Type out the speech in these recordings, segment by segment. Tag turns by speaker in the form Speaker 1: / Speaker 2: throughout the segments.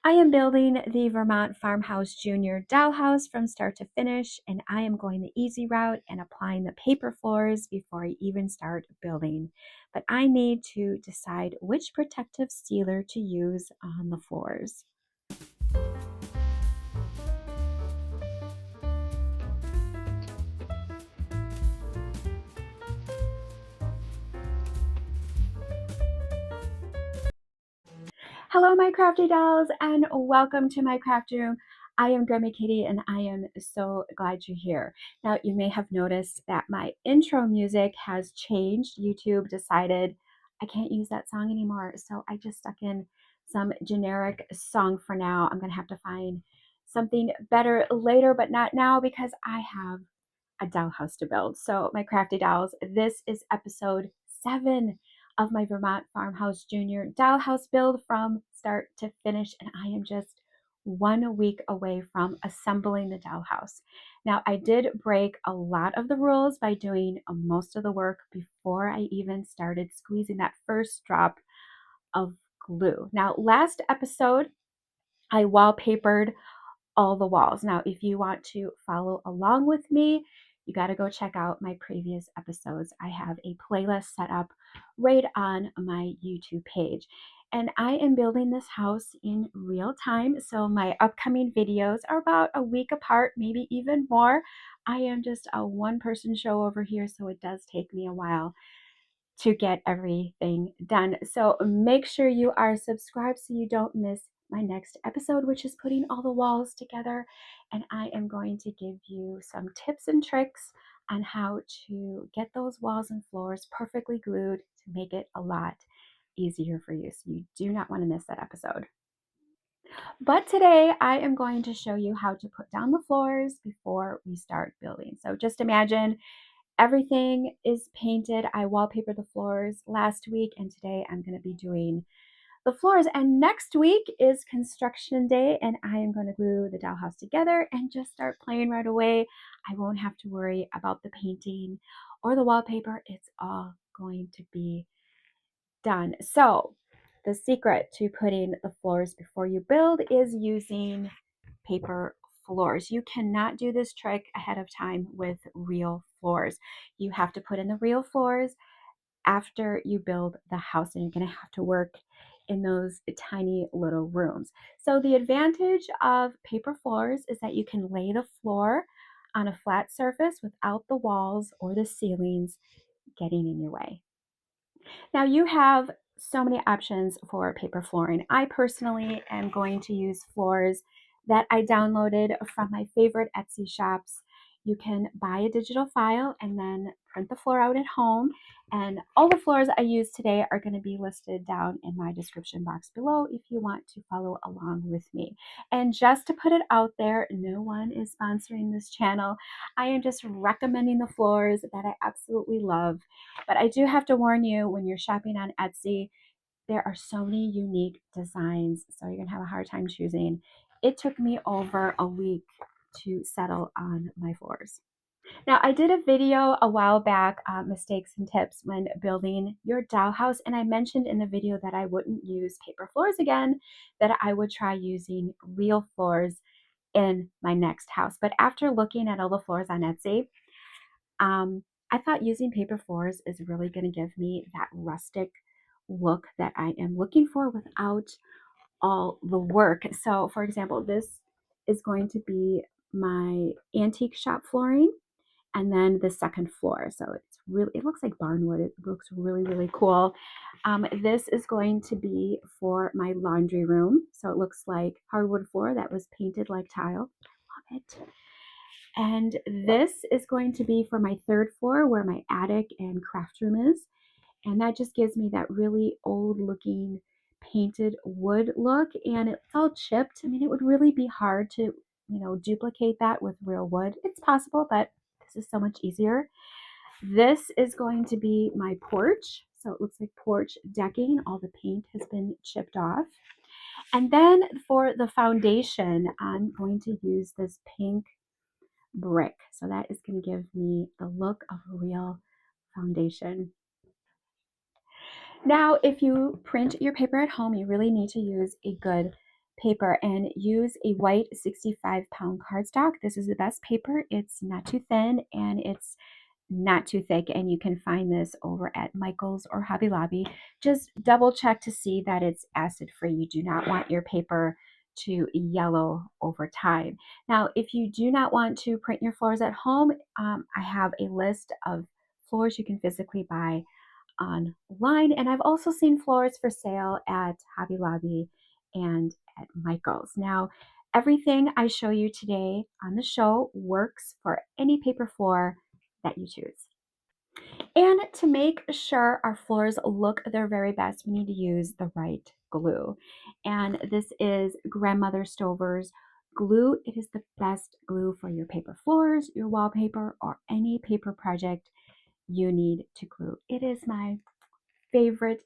Speaker 1: I am building the Vermont Farmhouse Junior Dollhouse from start to finish, and I am going the easy route and applying the paper floors before I even start building. But I need to decide which protective sealer to use on the floors. Hello, my crafty dolls, and welcome to my craft room. I am Grandma Kitty, and I am so glad you're here. Now, you may have noticed that my intro music has changed. YouTube decided I can't use that song anymore, so I just stuck in some generic song for now. I'm going to have to find something better later, but not now because I have a dollhouse to build. So, my crafty dolls, this is episode 7 of my Vermont Farmhouse Junior dollhouse build from start to finish, and I am just 1 week away from assembling the dollhouse. Now, I did break a lot of the rules by doing most of the work before I even started squeezing that first drop of glue. Now, last episode, I wallpapered all the walls. Now, if you want to follow along with me, you got to go check out my previous episodes. I have a playlist set up right on my YouTube page. And I am building this house in real time. So my upcoming videos are about a week apart, maybe even more. I am just a one-person show over here, so it does take me a while to get everything done. So make sure you are subscribed so you don't miss my next episode, which is putting all the walls together. And I am going to give you some tips and tricks on how to get those walls and floors perfectly glued to make it a lot easier for you. So you do not want to miss that episode. But today I am going to show you how to put down the floors before we start building. So just imagine everything is painted. I wallpapered the floors last week, and today I'm going to be doing the floors. And next week is construction day, and I am going to glue the dollhouse together and just start playing right away. I won't have to worry about the painting or the wallpaper. It's all going to be done. So the secret to putting the floors before you build is using paper floors. You cannot do this trick ahead of time with real floors. You have to put in the real floors after you build the house, and you're going to have to work in those tiny little rooms. So the advantage of paper floors is that you can lay the floor on a flat surface without the walls or the ceilings getting in your way. Now you have so many options for paper flooring. I personally am going to use floors that I downloaded from my favorite Etsy shops. You can buy a digital file and then print the floor out at home. And all the floors I use today are going to be listed down in my description box below if you want to follow along with me. And just to put it out there, no one is sponsoring this channel. I am just recommending the floors that I absolutely love. But I do have to warn you, when you're shopping on Etsy, there are so many unique designs, so you're going to have a hard time choosing. It took me over a week to settle on my floors. Now, I did a video a while back, mistakes and tips when building your dollhouse, and I mentioned in the video that I wouldn't use paper floors again, that I would try using real floors in my next house. But after looking at all the floors on Etsy, I thought using paper floors is really going to give me that rustic look that I am looking for without all the work. So, for example, this is going to be my antique shop flooring, and then the second floor. So it looks like barnwood. It looks really, really cool. This is going to be for my laundry room. So it looks like hardwood floor that was painted like tile. Love it. And this is going to be for my third floor where my attic and craft room is. And that just gives me that really old looking painted wood look, and it's all chipped. I mean, it would really be hard to, duplicate that with real wood. It's possible, but this is so much easier. This is going to be my porch. So it looks like porch decking. All the paint has been chipped off. And then for the foundation, I'm going to use this pink brick. So that is going to give me the look of a real foundation. Now, if you print your paper at home, you really need to use a good paper and use a white 65-pound cardstock. This is the best paper. It's not too thin and it's not too thick, and you can find this over at Michael's or Hobby Lobby. Just double check to see that it's acid free. You do not want your paper to yellow over time. Now, if you do not want to print your floors at home, I have a list of floors you can physically buy online, and I've also seen floors for sale at Hobby Lobby and at Michael's. Now, everything I show you today on the show works for any paper floor that you choose. And to make sure our floors look their very best, we need to use the right glue. And this is Grandmother Stover's glue. It is the best glue for your paper floors, your wallpaper, or any paper project you need to glue. It is my favorite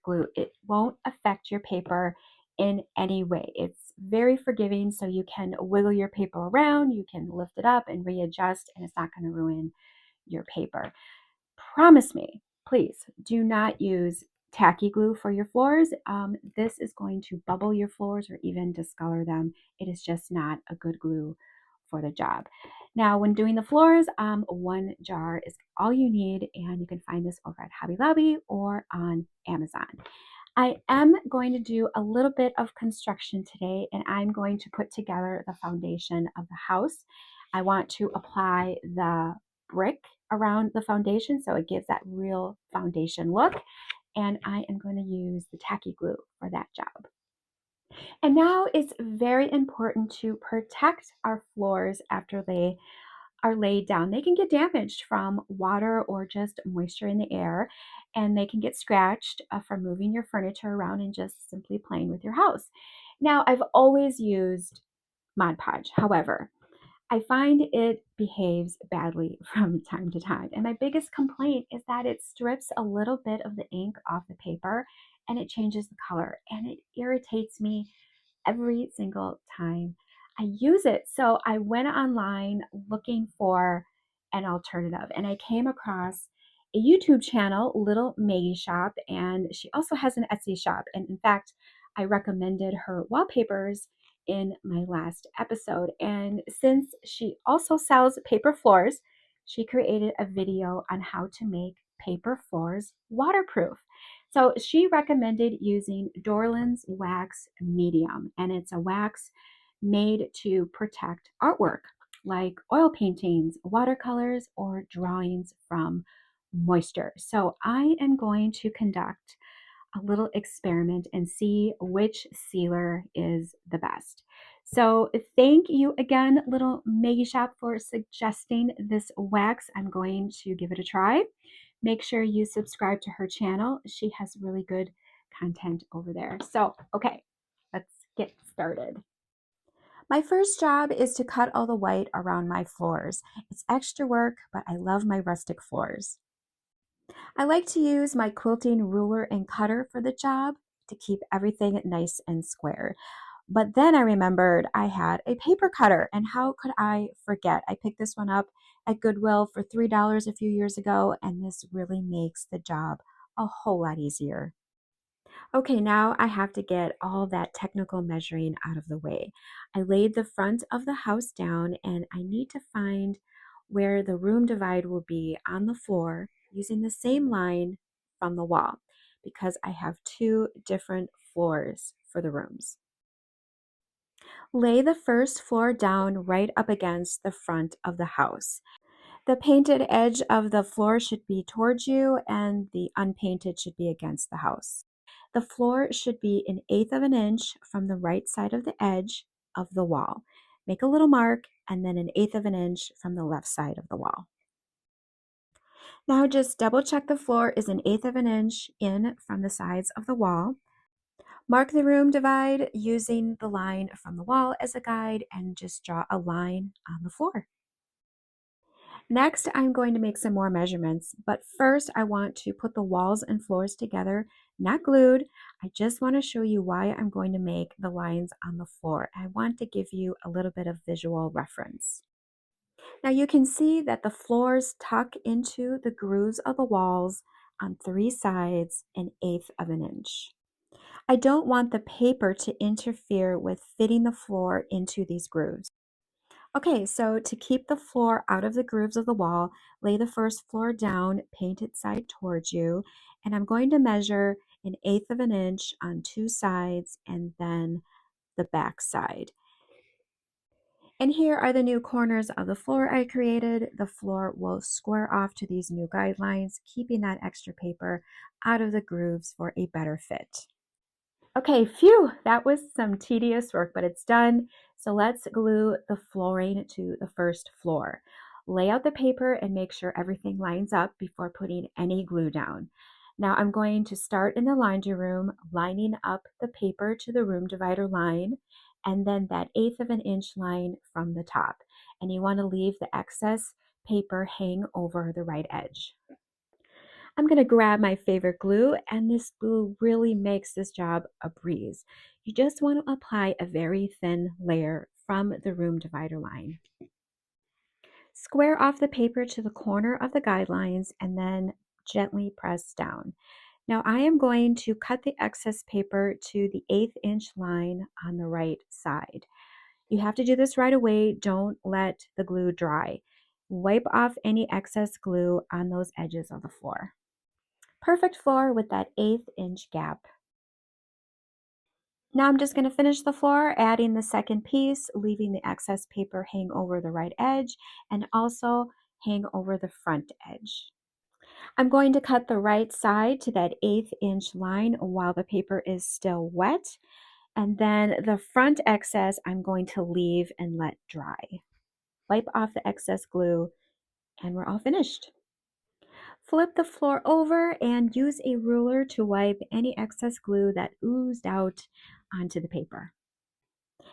Speaker 1: glue. It won't affect your paper in any way. It's very forgiving, so you can wiggle your paper around, you can lift it up and readjust, and it's not going to ruin your paper. Promise me, please do not use tacky glue for your floors. This is going to bubble your floors or even discolor them. It is just not a good glue for the job. Now, when doing the floors, 1 jar is all you need, and you can find this over at Hobby Lobby or on Amazon. I am going to do a little bit of construction today, and I'm going to put together the foundation of the house. I want to apply the brick around the foundation so it gives that real foundation look, and I am going to use the tacky glue for that job. And now it's very important to protect our floors after they are laid down. They can get damaged from water or just moisture in the air, and they can get scratched from moving your furniture around and just simply playing with your house. Now, I've always used Mod Podge. However, I find it behaves badly from time to time. And my biggest complaint is that it strips a little bit of the ink off the paper and it changes the color, and it irritates me every single time I use it. So I went online looking for an alternative, and I came across a YouTube channel, Little Maggie Shop, and she also has an Etsy shop. And in fact, I recommended her wallpapers in my last episode. And since she also sells paper floors, she created a video on how to make paper floors waterproof. So she recommended using Dorland's wax medium, and it's a wax made to protect artwork like oil paintings, watercolors, or drawings from moisture. So I am going to conduct a little experiment and see which sealer is the best. So thank you again, Little Maggie Shop, for suggesting this wax. I'm going to give it a try. Make sure you subscribe to her channel. She has really good content over there. So, okay, let's get started. My first job is to cut all the white around my floors. It's extra work, but I love my rustic floors. I like to use my quilting ruler and cutter for the job to keep everything nice and square. But then I remembered I had a paper cutter, and how could I forget? I picked this one up at Goodwill for $3 a few years ago, and this really makes the job a whole lot easier. Okay, now I have to get all that technical measuring out of the way. I laid the front of the house down, and I need to find where the room divide will be on the floor using the same line from the wall, because I have 2 different floors for the rooms. Lay the first floor down right up against the front of the house. The painted edge of the floor should be towards you, and the unpainted should be against the house. The floor should be 1/8 of an inch from the right side of the edge of the wall. Make a little mark, and then 1/8 of an inch from the left side of the wall. Now just double check the floor is 1/8 of an inch in from the sides of the wall. Mark the room divide using the line from the wall as a guide, and just draw a line on the floor. Next, I'm going to make some more measurements, but first I want to put the walls and floors together, not glued. I just want to show you why I'm going to make the lines on the floor. I want to give you a little bit of visual reference. Now you can see that the floors tuck into the grooves of the walls on 3 sides 1/8 of an inch. I don't want the paper to interfere with fitting the floor into these grooves. Okay, so to keep the floor out of the grooves of the wall, lay the first floor down, painted side towards you, and I'm going to measure 1/8 of an inch on two sides and then the back side. And here are the new corners of the floor I created. The floor will square off to these new guidelines, keeping that extra paper out of the grooves for a better fit. Okay, phew, that was some tedious work, but it's done. So let's glue the flooring to the first floor. Lay out the paper and make sure everything lines up before putting any glue down. Now I'm going to start in the laundry room, lining up the paper to the room divider line, and then that 1/8 of an inch line from the top. And you want to leave the excess paper hang over the right edge. I'm going to grab my favorite glue, and this glue really makes this job a breeze. You just want to apply a very thin layer from the room divider line. Square off the paper to the corner of the guidelines and then gently press down. Now I am going to cut the excess paper to the 1/8 inch line on the right side. You have to do this right away. Don't let the glue dry. Wipe off any excess glue on those edges of the floor. Perfect floor with that 1/8 inch gap. Now I'm just going to finish the floor, adding the second piece, leaving the excess paper hang over the right edge and also hang over the front edge. I'm going to cut the right side to that 1/8 inch line while the paper is still wet. And then the front excess I'm going to leave and let dry. Wipe off the excess glue and we're all finished. Flip the floor over and use a ruler to wipe any excess glue that oozed out onto the paper.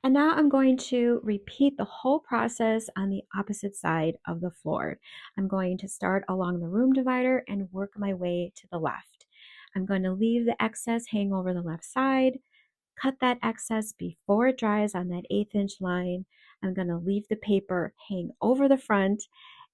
Speaker 1: And now I'm going to repeat the whole process on the opposite side of the floor. I'm going to start along the room divider and work my way to the left. I'm going to leave the excess hang over the left side, cut that excess before it dries on that 1/8 inch line. I'm going to leave the paper hang over the front,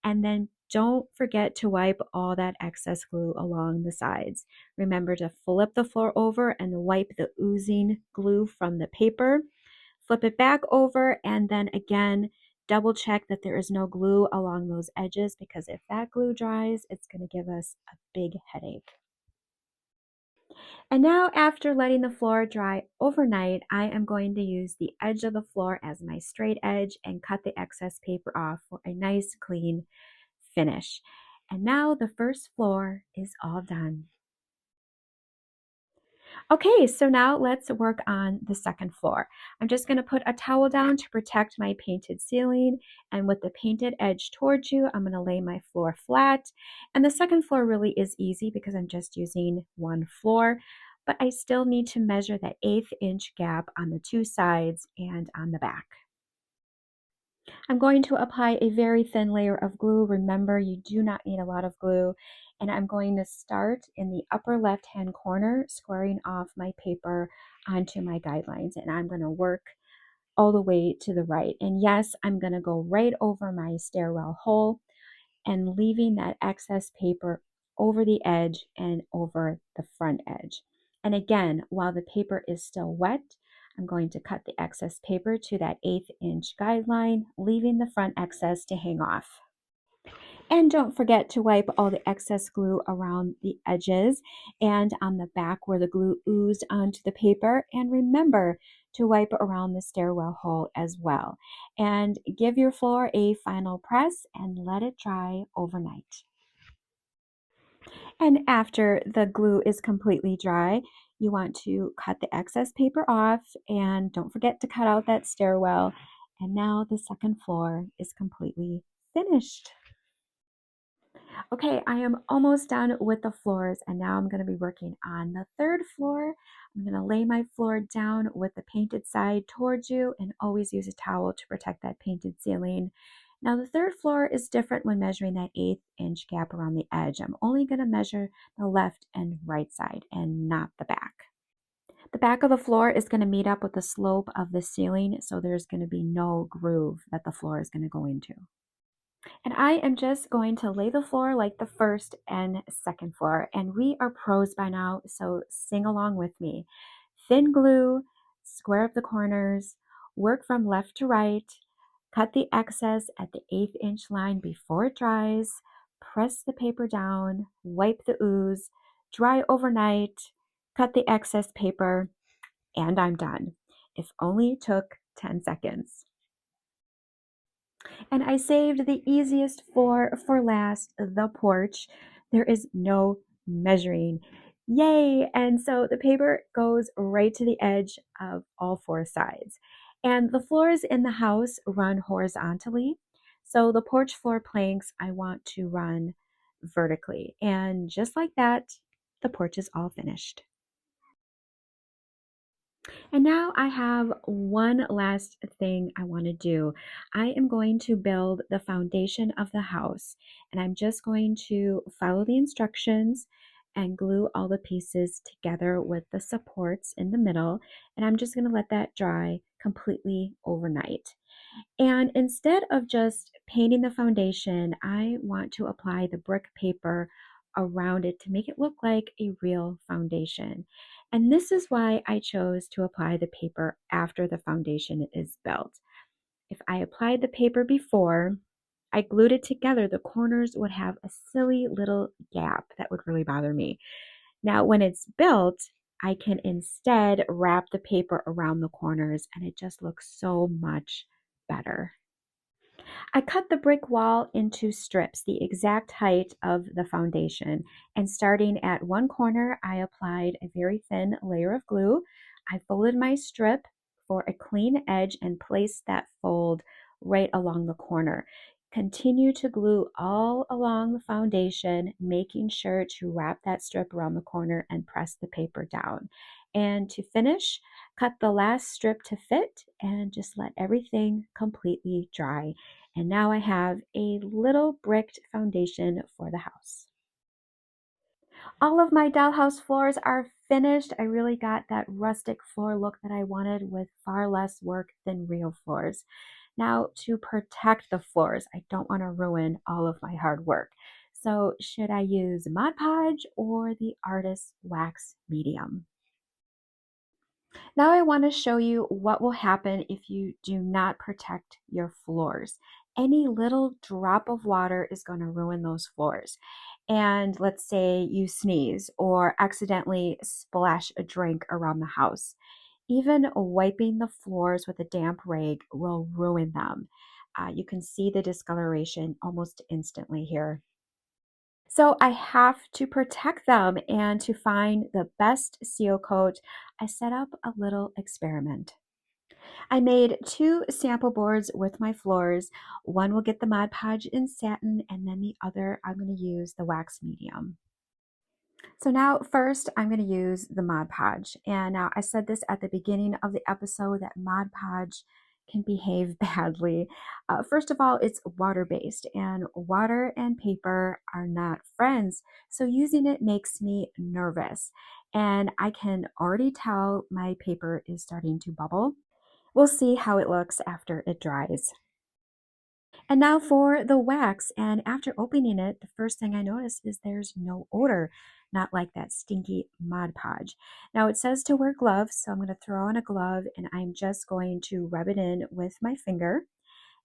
Speaker 1: and then don't forget to wipe all that excess glue along the sides. Remember to flip the floor over and wipe the oozing glue from the paper. Flip it back over and then again, double check that there is no glue along those edges, because if that glue dries, it's going to give us a big headache. And now after letting the floor dry overnight, I am going to use the edge of the floor as my straight edge and cut the excess paper off for a nice clean finish. And now the first floor is all done. Okay, so now let's work on the second floor. I'm just going to put a towel down to protect my painted ceiling, and with the painted edge towards you, I'm going to lay my floor flat. And the second floor really is easy because I'm just using one floor, but I still need to measure that 1/8 inch gap on the two sides and on the back. I'm going to apply a very thin layer of glue. Remember, you do not need a lot of glue. And I'm going to start in the upper left-hand corner, squaring off my paper onto my guidelines. And I'm going to work all the way to the right. And yes, I'm going to go right over my stairwell hole and leaving that excess paper over the edge and over the front edge. And again, while the paper is still wet, I'm going to cut the excess paper to that 1/8 inch guideline, leaving the front excess to hang off. And don't forget to wipe all the excess glue around the edges and on the back where the glue oozed onto the paper. And remember to wipe around the stairwell hole as well. And give your floor a final press and let it dry overnight. And after the glue is completely dry, you want to cut the excess paper off and don't forget to cut out that stairwell. And now the second floor is completely finished. Okay, I am almost done with the floors, and now I'm going to be working on the third floor. I'm going to lay my floor down with the painted side towards you and always use a towel to protect that painted ceiling. Now the third floor is different when measuring that 1/8 inch gap around the edge. I'm only going to measure the left and right side and not the back. The back of the floor is going to meet up with the slope of the ceiling, so there's going to be no groove that the floor is going to go into. And I am just going to lay the floor like the first and second floor. And we are pros by now, so sing along with me. thin glue, square up the corners, work from left to right, cut the excess at the 1/8 inch line before it dries, press the paper down, wipe the ooze, dry overnight, cut the excess paper, and I'm done. If only it took 10 seconds. And I saved the easiest floor for last, the porch. There is no measuring. Yay! And so the paper goes right to the edge of all four sides. And the floors in the house run horizontally. So the porch floor planks I want to run vertically. And just like that, the porch is all finished. And now I have one last thing I want to do. I am going to build the foundation of the house, and I'm just going to follow the instructions and glue all the pieces together with the supports in the middle. And I'm just going to let that dry completely overnight. And instead of just painting the foundation, I want to apply the brick paper around it to make it look like a real foundation. And this is why I chose to apply the paper after the foundation is built. If I applied the paper before I glued it together, the corners would have a silly little gap that would really bother me. Now, when it's built, I can instead wrap the paper around the corners and it just looks so much better. I cut the brick wall into strips, the exact height of the foundation. And starting at one corner, I applied a very thin layer of glue. I folded my strip for a clean edge and placed that fold right along the corner. Continue to glue all along the foundation, making sure to wrap that strip around the corner and press the paper down. And to finish, cut the last strip to fit and just let everything completely dry. And now I have a little bricked foundation for the house. All of my dollhouse floors are finished. I really got that rustic floor look that I wanted with far less work than real floors. Now, to protect the floors, I don't want to ruin all of my hard work. So should I use Mod Podge or the Artist Wax Medium? Now I want to show you what will happen if you do not protect your floors. Any little drop of water is going to ruin those floors. And let's say you sneeze or accidentally splash a drink around the house. Even wiping the floors with a damp rag will ruin them. You can see the discoloration almost instantly here. So I have to protect them, and to find the best seal coat, I set up a little experiment. I made 2 sample boards with my floors. One will get the Mod Podge in satin, and then the other I'm going to use the wax medium. So now first I'm going to use the Mod Podge. And now I said this at the beginning of the episode that Mod Podge can behave badly. First of all, it's water-based and water and paper are not friends. So using it makes me nervous. And I can already tell my paper is starting to bubble. We'll see how it looks after it dries. And now for the wax. And after opening it, the first thing I notice is there's no odor, not like that stinky Mod Podge. Now it says to wear gloves, so I'm going to throw on a glove and I'm just going to rub it in with my finger.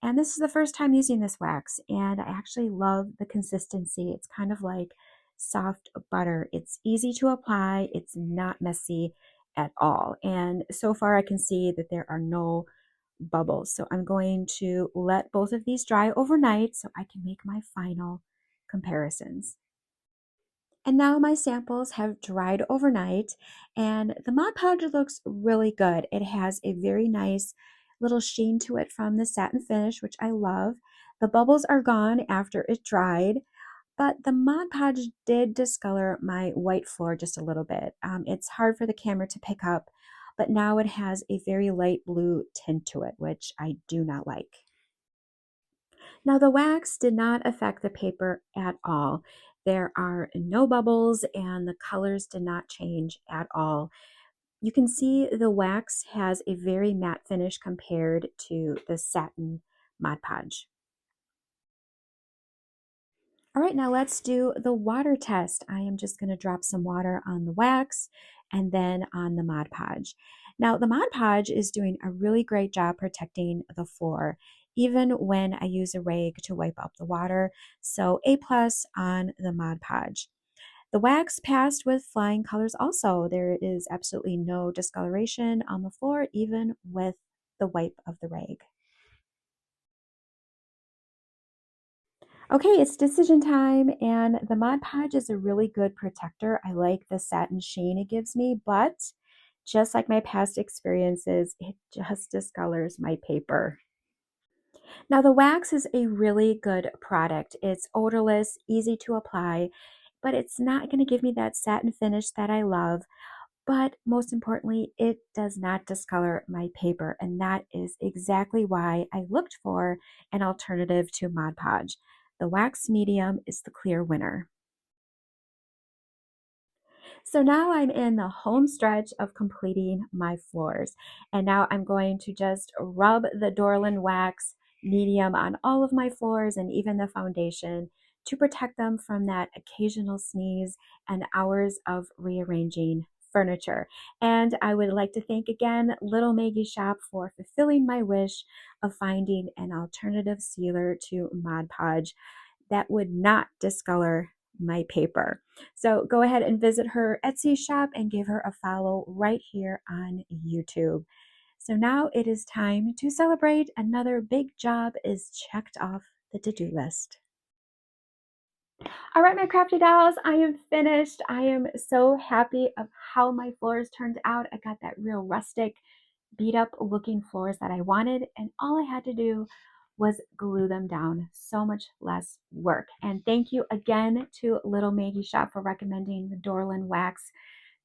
Speaker 1: And this is the first time using this wax, and I actually love the consistency. It's kind of like soft butter. It's easy to apply. It's not messy at all. And so far I can see that there are no bubbles. So I'm going to let both of these dry overnight so I can make my final comparisons. And now my samples have dried overnight and the Mod Podge looks really good. It has a very nice little sheen to it from the satin finish, which I love. The bubbles are gone after it dried, but the Mod Podge did discolor my white floor just a little bit. It's hard for the camera to pick up, but now it has a very light blue tint to it, which I do not like. Now the wax did not affect the paper at all. There are no bubbles and the colors did not change at all. You can see the wax has a very matte finish compared to the satin Mod Podge. All right, now let's do the water test. I am just going to drop some water on the wax and then on the Mod Podge. Now, the Mod Podge is doing a really great job protecting the floor, even when I use a rag to wipe up the water. So A plus on the Mod Podge. The wax passed with flying colors also. There is absolutely no discoloration on the floor, even with the wipe of the rag. Okay, it's decision time, and the Mod Podge is a really good protector. I like the satin sheen it gives me, but just like my past experiences, it just discolors my paper. Now, the wax is a really good product. It's odorless, easy to apply, but it's not going to give me that satin finish that I love. But most importantly, it does not discolor my paper, and that is exactly why I looked for an alternative to Mod Podge. The wax medium is the clear winner. So now I'm in the home stretch of completing my floors. And now I'm going to just rub the Dorland wax medium on all of my floors and even the foundation to protect them from that occasional sneeze and hours of rearranging furniture. And I would like to thank again Little Maggie Shop for fulfilling my wish of finding an alternative sealer to Mod Podge that would not discolor my paper. So go ahead and visit her Etsy shop and give her a follow right here on YouTube. So now it is time to celebrate. Another big job is checked off the to-do list. All right, my crafty dolls, I am finished. I am so happy of how my floors turned out. I got that real rustic, beat up looking floors that I wanted, and all I had to do was glue them down. So much less work. And thank you again to Little Maggie Shop for recommending the Dorland Wax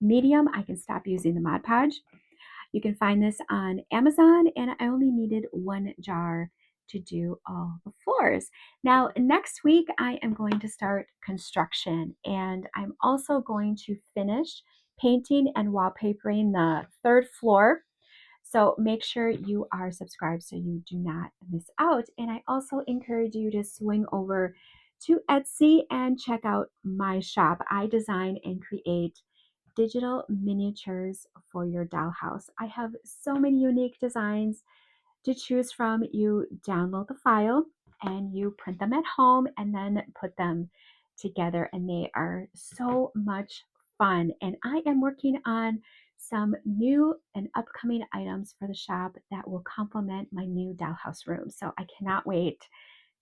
Speaker 1: Medium. I can stop using the Mod Podge. You can find this on Amazon, and I only needed one jar to do all the floors. Now, next week, I am going to start construction, and I'm also going to finish painting and wallpapering the third floor. So make sure you are subscribed so you do not miss out. And I also encourage you to swing over to Etsy and check out my shop. I design and create digital miniatures for your dollhouse. I have so many unique designs to choose from. You download the file and you print them at home and then put them together, and they are so much fun. And I am working on some new and upcoming items for the shop that will complement my new dollhouse room. So I cannot wait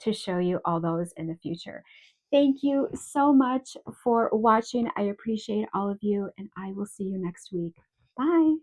Speaker 1: to show you all those in the future. Thank you so much for watching. I appreciate all of you, and I will see you next week. Bye.